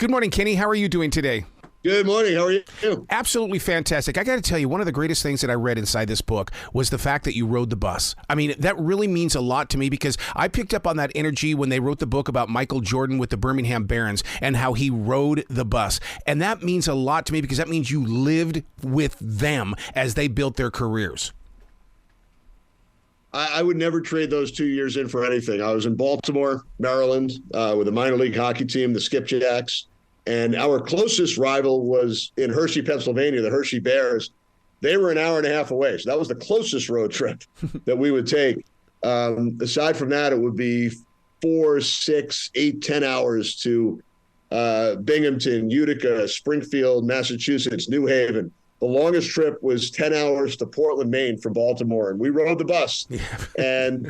Good morning, Kenny. How are you doing today? Good morning. How are you? Absolutely fantastic. I got to tell you, one of the greatest things that I read inside this book was the fact that you rode the bus. I mean, that really means a lot to me because I picked up on that energy when they wrote the book about Michael Jordan with the Birmingham Barons and how he rode the bus. And that means a lot to me because that means you lived with them as they built their careers. I would never trade those 2 years in for anything. I was in Baltimore, Maryland, with a minor league hockey team, the Skipjacks. And our closest rival was in Hershey, Pennsylvania, the Hershey Bears. They were an hour and a half away. So that was the closest road trip that we would take. Aside from that, it would be 4, 6, 8, 10 hours to Binghamton, Utica, Springfield, Massachusetts, New Haven. The longest trip was 10 hours to Portland, Maine from Baltimore. And we rode the bus. Yeah. And,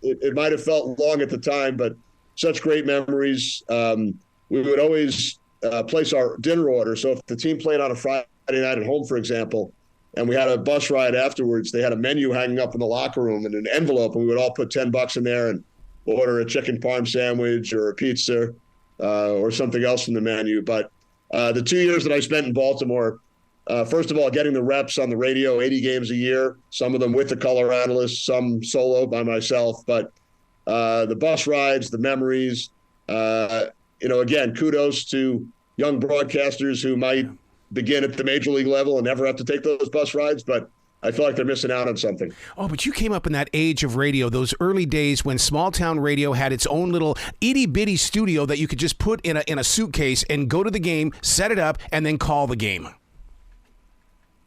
it might have felt long at the time, but such great memories. We would always place our dinner order. So if the team played on a Friday night at home, for example, and we had a bus ride afterwards, they had a menu hanging up in the locker room and an envelope, and we would all put $10 in there and order a chicken parm sandwich or a pizza or something else from the menu. But the 2 years that I spent in Baltimore, first of all, getting the reps on the radio, 80 games a year, some of them with the color analyst, some solo by myself. But the bus rides, the memories, again, kudos to young broadcasters who might begin at the major league level and never have to take those bus rides, but I feel like they're missing out on something. Oh, but you came up in that age of radio, those early days when small town radio had its own little itty bitty studio that you could just put in a suitcase and go to the game, set it up, and then call the game.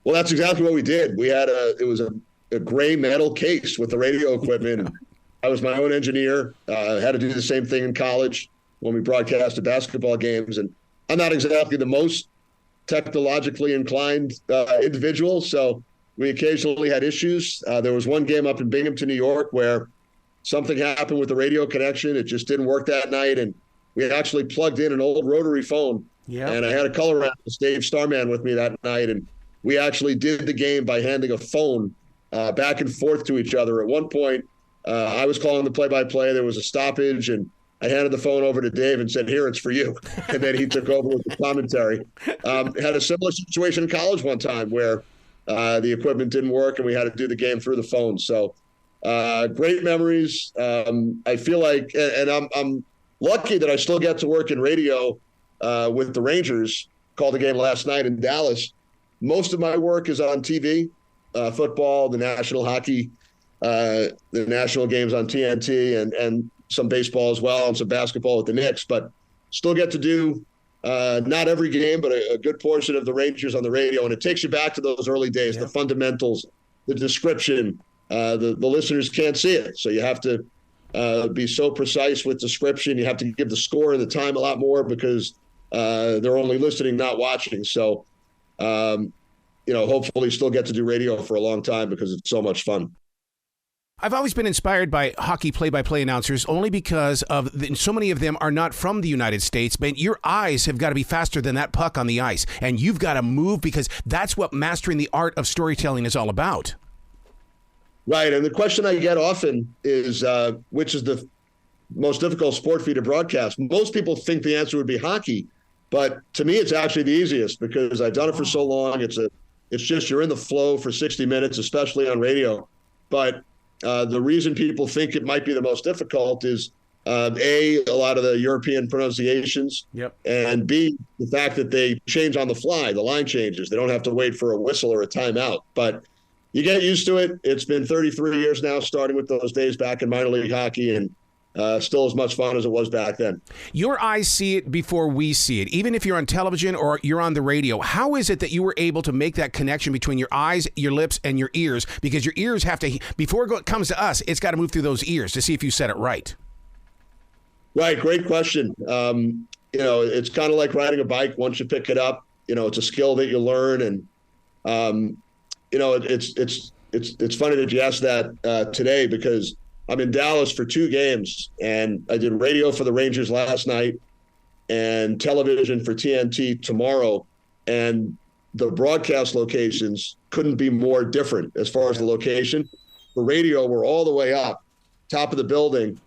Well, that's exactly what we did. It was a gray metal case with the radio equipment. I was my own engineer. Had to do the same thing in college when we broadcasted basketball games. And I'm not exactly the most technologically inclined individual, so we occasionally had issues. There was one game up in Binghamton, New York, where something happened with the radio connection. It just didn't work that night, and we had actually plugged in an old rotary phone. Yep. And I had a color analyst, Dave Starman, with me that night, and we actually did the game by handing a phone back and forth to each other. At one point, I was calling the play-by-play. There was a stoppage, and I handed the phone over to Dave and said, "Here, it's for you." And then he took over with the commentary. Had a similar situation in college one time where the equipment didn't work and we had to do the game through the phone. So great memories. I feel like, and I'm lucky that I still get to work in radio with the Rangers. Called the game last night in Dallas. Most of my work is on TV, football, the national hockey, the national games on TNT, and some baseball as well and some basketball with the Knicks, but still get to do not every game, but a good portion of the Rangers on the radio. And it takes you back to those early days, the fundamentals, the description. The listeners can't see it. So you have to be so precise with description. You have to give the score and the time a lot more because they're only listening, not watching. So, hopefully still get to do radio for a long time because it's so much fun. I've always been inspired by hockey play-by-play announcers only because so many of them are not from the United States, but your eyes have got to be faster than that puck on the ice, and you've got to move because that's what mastering the art of storytelling is all about. Right, and the question I get often is, which is the most difficult sport for you to broadcast? Most people think the answer would be hockey, but to me it's actually the easiest because I've done it for so long. It's just you're in the flow for 60 minutes, especially on radio. But the reason people think it might be the most difficult is, A, a lot of the European pronunciations, and B, the fact that they change on the fly. The line changes. They don't have to wait for a whistle or a timeout. But you get used to it. It's been 33 years now, starting with those days back in minor league hockey, and still as much fun as it was back then. Your eyes see it before we see it. Even if you're on television or you're on the radio, how is it that you were able to make that connection between your eyes, your lips, and your ears? Because your ears have to, before it comes to us, it's got to move through those ears to see if you said it right. Right. Great question. It's kind of like riding a bike. Once you pick it up, it's a skill that you learn. And, it's funny that you asked that today because I'm in Dallas for 2 games, and I did radio for the Rangers last night and television for TNT tomorrow. And the broadcast locations couldn't be more different as far as the location. For radio, we're all the way up, top of the building.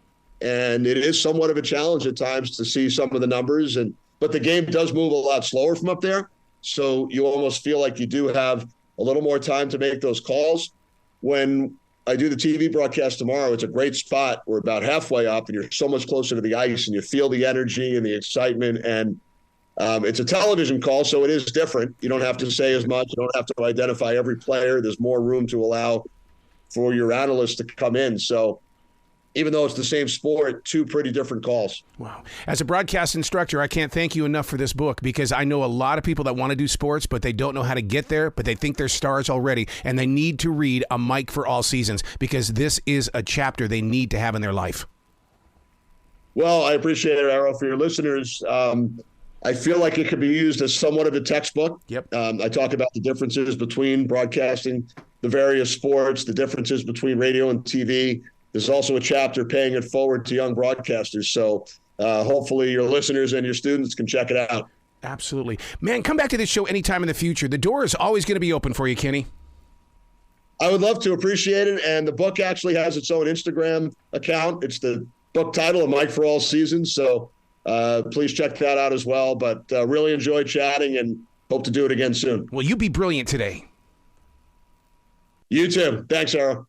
And it is somewhat of a challenge at times to see some of the numbers. but the game does move a lot slower from up there. So you almost feel like you do have a little more time to make those calls. When I do the TV broadcast tomorrow, it's a great spot. We're about halfway up and you're so much closer to the ice and you feel the energy and the excitement. And it's a television call, so it is different. You don't have to say as much. You don't have to identify every player. There's more room to allow for your analysts to come in. So even though it's the same sport, two pretty different calls. Wow. As a broadcast instructor, I can't thank you enough for this book, because I know a lot of people that want to do sports, but they don't know how to get there, but they think they're stars already, and they need to read A Mic for All Seasons, because this is a chapter they need to have in their life. Well, I appreciate it, Arrow. For your listeners, I feel like it could be used as somewhat of a textbook. Yep. I talk about the differences between broadcasting the various sports, the differences between radio and TV. There's also a chapter paying it forward to young broadcasters. So hopefully your listeners and your students can check it out. Absolutely. Man, come back to this show anytime in the future. The door is always going to be open for you, Kenny. I would love to. Appreciate it. And the book actually has its own Instagram account. It's the book title, A Mic for All Seasons. So please check that out as well. But really enjoyed chatting and hope to do it again soon. Well, you be brilliant today. You too. Thanks, Arrow.